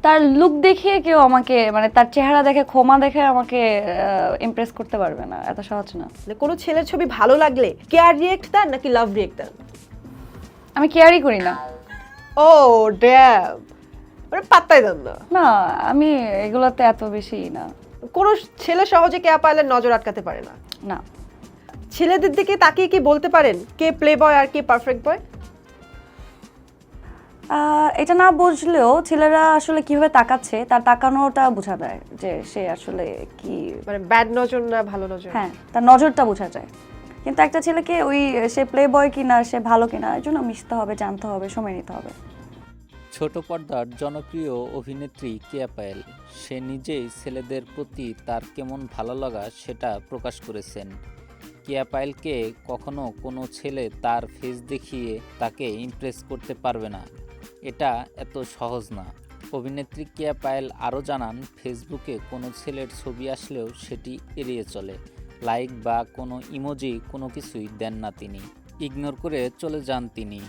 তার লুক দেখিয়ে কেউ আমাকে মানে তার চেহারা দেখে ক্ষমা দেখে আমাকে ইমপ্রেস করতে পারবে না, এত সহজ না। মানে কোনো ছেলের ছবি ভালো লাগলে কেয়ার রিয়েক্ট দেন নাকি লাভ রিয়েক্ট দেন? আমি কেয়ারই করি না। ও ড্যাম, মানে পাত্তাই দেন না। না, আমি এগুলোতে এত বেশি না। কোনো ছেলে সহজে কেয়া পাইলে নজর আটকাতে পারে না। না, ছেলেদের দিকে তাকিয়ে কি বলতে পারেন কে প্লে বয় আর কে পারফেক্ট বয়? এটা না বুঝলেও ছেলেরা আসলে কিভাবে তাকাচ্ছে তার তাকানোটা বোঝা যায় যে সে আসলে কি, মানে ব্যাড নজর না ভালো নজর? হ্যাঁ তার নজরটা বোঝা যায়। কিন্তু একটা ছেলেকে ওই সে প্লে বয় কিনা সে ভালো কিনা এর জন্য মিশতে হবে, জানতে হবে, সময় নিতে হবে। ছোট পর্দার জনপ্রিয় অভিনেত্রী কেয়া পায়েল সে নিজেই ছেলেদের প্রতি তার কেমন ভালো লাগা সেটা প্রকাশ করেছেন। কেয়া পায়েলকে কখনো কোনো ছেলে তার ফেস দেখিয়ে তাকে ইমপ্রেস করতে পারবে না, এটা এত সহজ না। অভিনেত্রী কেয়া পায়েল আরও জানান, ফেসবুকে কোনো ছেলের ছবি আসলেও সেটি এড়িয়ে চলে। লাইক বা কোনো ইমোজি কোনো কিছুই দেন না তিনি, ইগনোর করে চলে যান তিনি।